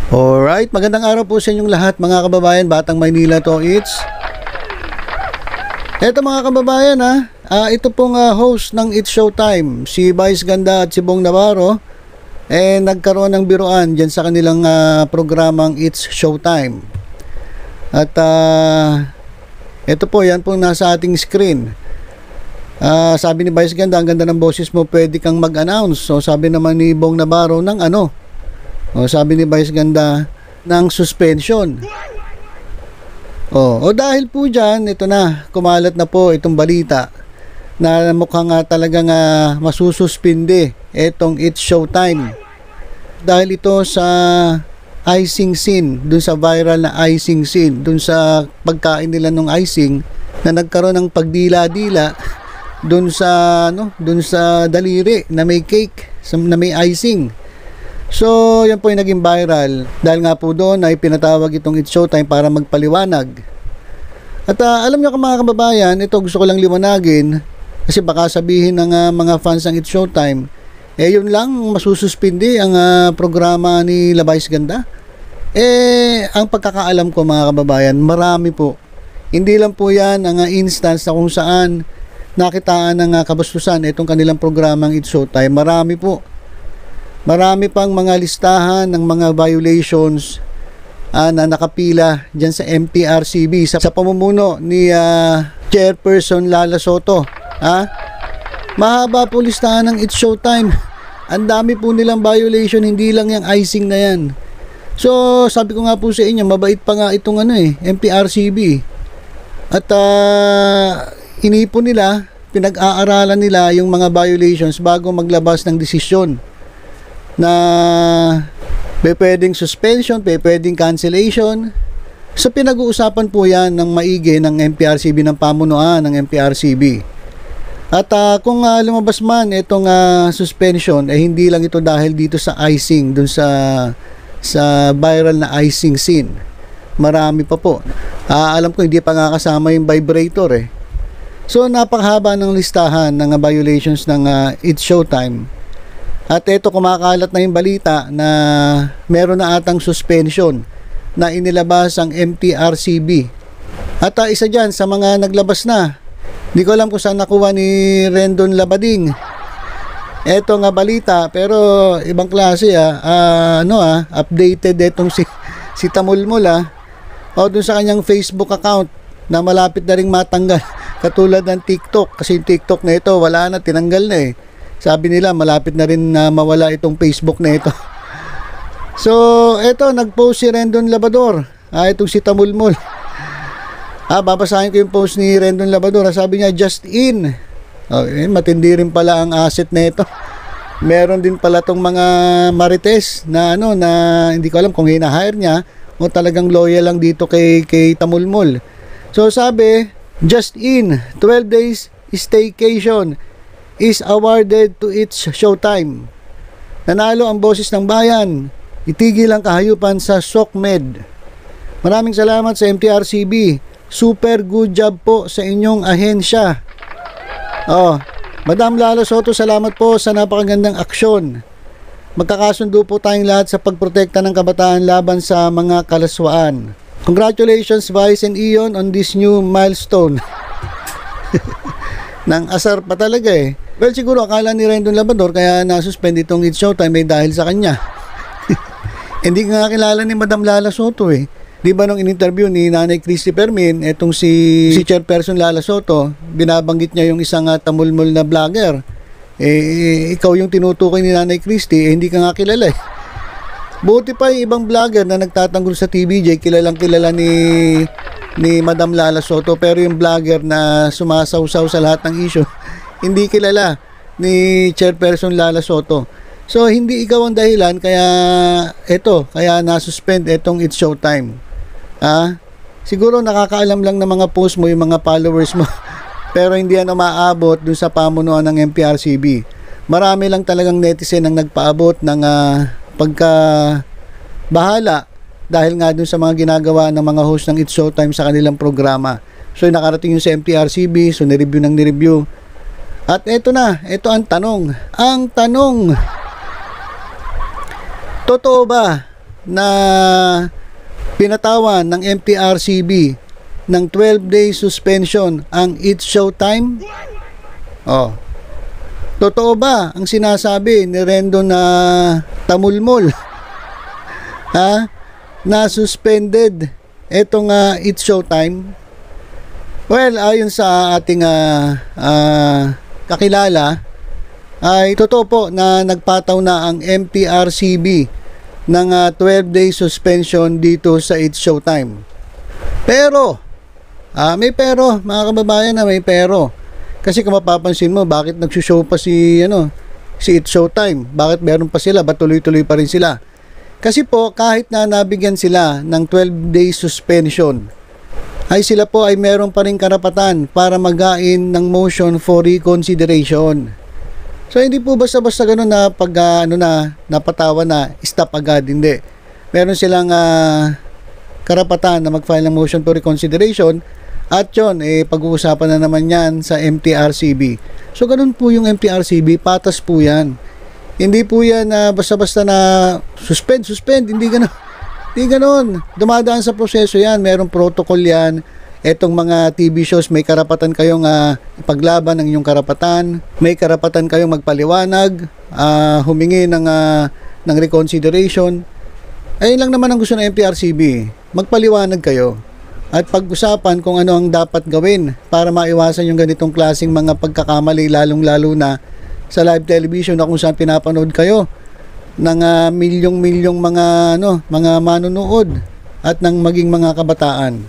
Alright, magandang araw po sa inyong lahat mga kababayan, Batang Maynila to Eto mga kababayan ito pong host ng It's Showtime, si Vice Ganda at si Bong Navarro, nagkaroon ng biruan dyan sa kanilang programang It's Showtime. At ito po, yan po nasa ating screen. Sabi ni Vice Ganda, ang ganda ng boses mo, pwede kang mag-announce. So sabi naman ni Bong Navarro ng sabi ni Vice Ganda ng suspension. Dahil po dyan, ito na, kumalat na po itong balita na mukhang talagang masususpinde itong It's Showtime. Dahil ito sa icing scene, dun sa viral na icing scene, dun sa pagkain nila ng icing na nagkaroon ng pagdila-dila dun sa daliri na may cake, na may icing. So, yan po yung naging viral dahil nga po doon ay pinatawag itong It's Showtime para magpaliwanag. At alam nyo mga kababayan, ito gusto ko lang liwanagin kasi baka sabihin ng mga fans ng It's Showtime, yun lang, masususpindi ang programa ni Vice Ganda. Ang pagkakaalam ko mga kababayan, marami po. Hindi lang po yan ang instance na kung saan nakitaan ng kabastusan itong kanilang programang It's Showtime. Marami po. Marami pang mga listahan ng mga violations na nakapila dyan sa MPRCB sa pamumuno ni Chairperson Lala Soto. Mahaba po listahan ng It's Showtime. Ang dami po nilang violation, hindi lang yung icing na yan. So sabi ko nga po sa inyo, mabait pa nga itong MPRCB. At inipon nila, pinag-aaralan nila yung mga violations bago maglabas ng desisyon na pwedeng suspension, pwedeng cancellation. So pinag-uusapan po yan ng maigi ng MPRCB, ng pamunuan ng MPRCB. At kung lumabas man itong suspension, hindi lang ito dahil dito sa icing, dun sa viral na icing scene. Marami pa po. Alam ko hindi pa nga kasama yung vibrator So napakahaba ng listahan ng violations ng It's Showtime. At ito, kumakalat na yung balita na meron na atang suspension na inilabas ang MTRCB. At isa dyan sa mga naglabas na, hindi ko alam kung saan nakuha ni Rendon Labading ito nga balita, pero ibang klase updated itong si Tamulmul dun sa kanyang Facebook account na malapit na ring matanggal katulad ng TikTok, kasi yung TikTok na ito wala na, tinanggal na Sabi nila malapit na rin na mawala itong Facebook na ito. So ito, nagpost si Rendon Labador, itong si Tamulmul. Babasahin ko yung post ni Rendon Labador. Sabi niya, just in. Matindi rin pala ang asset na ito. Meron din pala tong mga marites na na hindi ko alam kung hina-hire niya o talagang loyal lang dito kay Tamulmul. So sabi, just in, 12 days staycation is awarded to It's Showtime. Nanalo ang boses ng bayan. Itigil ang kahayupan sa SOCMED. Maraming salamat sa MTRCB. Super good job po sa inyong ahensya. Madam Lala Soto, salamat po sa napakagandang aksyon. Magkakasundo po tayong lahat sa pagprotekta ng kabataan laban sa mga kalaswaan. Congratulations Vice and Ion on this new milestone. Nang asar pa talaga Well, siguro akala ni Rendon Labador kaya nasuspend itong It's Showtime dahil sa kanya. Hindi nga kilala ni Madam Lala Soto Di ba nung in-interview ni Nanay Christy Permin, etong si Chairperson Lala Soto, binabanggit niya yung isang Tamulmul na vlogger. Ikaw yung tinutukoy ni Nanay Christy, hindi ka nga kilala Buti pa yung ibang vlogger na nagtatanggol sa TVJ, kilalang kilala ni Madam Lala Soto, pero yung vlogger na sumasawsaw sa lahat ng issue, hindi kilala ni Chairperson Lala Soto. So hindi ikaw ang dahilan kaya nasuspend itong It's Showtime. Siguro nakakaalam lang ng mga post mo, yung mga followers mo pero hindi yan umaabot dun sa pamunuan ng MPRCB. Marami lang talagang netizen ang nagpaabot ng pagka-bahala dahil nga dun sa mga ginagawa ng mga host ng It's Showtime sa kanilang programa. So nakarating yun sa MPRCB, so nireview. At ito ang tanong. Totoo ba na pinatawan ng MTRCB ng 12-day suspension ang It's Showtime? Oh. Totoo ba ang sinasabi ni Rendon na tamulmol? Ha? Na suspended etong It's Showtime? Well, ayon sa ating kakilala, ay totoo po na nagpataw na ang MTRCB ng 12-day suspension dito sa It's Showtime. Pero, may pero, mga kababayan, na may pero. Kasi kung mapapansin mo, bakit nagsushow pa si It's Showtime? Bakit meron pa sila? Ba't tuloy-tuloy pa rin sila? Kasi po, kahit na nabigyan sila ng 12-day suspension, ay sila po ay meron pa rin karapatan para magain ng motion for reconsideration. So hindi po basta-basta gano'n na pag napatawa na stop agad, hindi. Meron silang karapatan na mag-file ng motion for reconsideration at yun, pag-uusapan na naman yan sa MTRCB. So ganun po yung MTRCB, patas po yan. Hindi po yan basta-basta na suspend, hindi gano'n. Hindi gano'n. Dumadaan sa proseso yan, merong protocol yan. Etong mga TV shows, may karapatan kayong ipaglaban ng inyong karapatan, may karapatan kayong magpaliwanag, humingi ng reconsideration. Ayun lang naman ang gusto ng MTRCB, magpaliwanag kayo at pag-usapan kung ano ang dapat gawin para maiwasan yung ganitong klaseng mga pagkakamali, lalong-lalo na sa live television na kung saan pinapanood kayo ng milyong-milyong mga manonood at ng maging mga kabataan.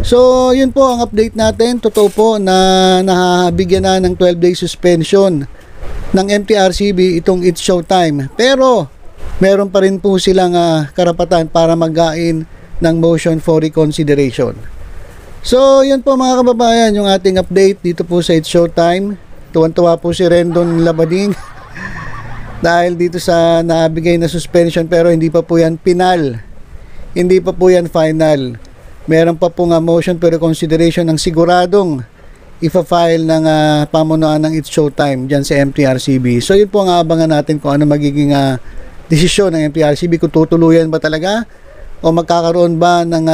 So, yun po ang update natin. Totoo po na nahabigyan na ng 12-day suspension ng MTRCB itong It's Showtime. Pero, meron pa rin po silang karapatan para magain ng motion for reconsideration. So, yun po mga kababayan, yung ating update dito po sa It's Showtime. Tuwan-tuwa po si Rendon Labading dahil dito sa nabigay na suspension, pero hindi pa po yan final. Hindi pa po yan final. Meron pa po nga motion for reconsideration ng siguradong ifa-file ng pamunuan ng It's Showtime dyan sa MTRCB. So yun po ang abangan natin kung ano magiging desisyon ng MTRCB, kung tutuluyan ba talaga o magkakaroon ba ng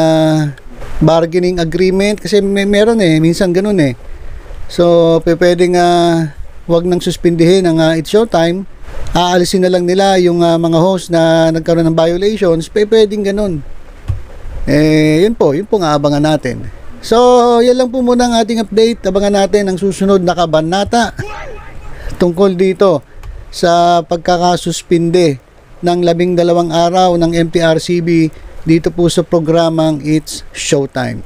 bargaining agreement, kasi meron minsan ganun So pwedeng wag nang suspindihin ang It's Showtime, aalisin na lang nila yung mga host na nagkaroon ng violations, pwedeng ganun. Yun po nga abangan natin. So, yan lang po muna ang ating update. Abangan natin ang susunod na kabanata tungkol dito sa pagkakasuspinde ng 12 araw ng MTRCB dito po sa programang It's Showtime.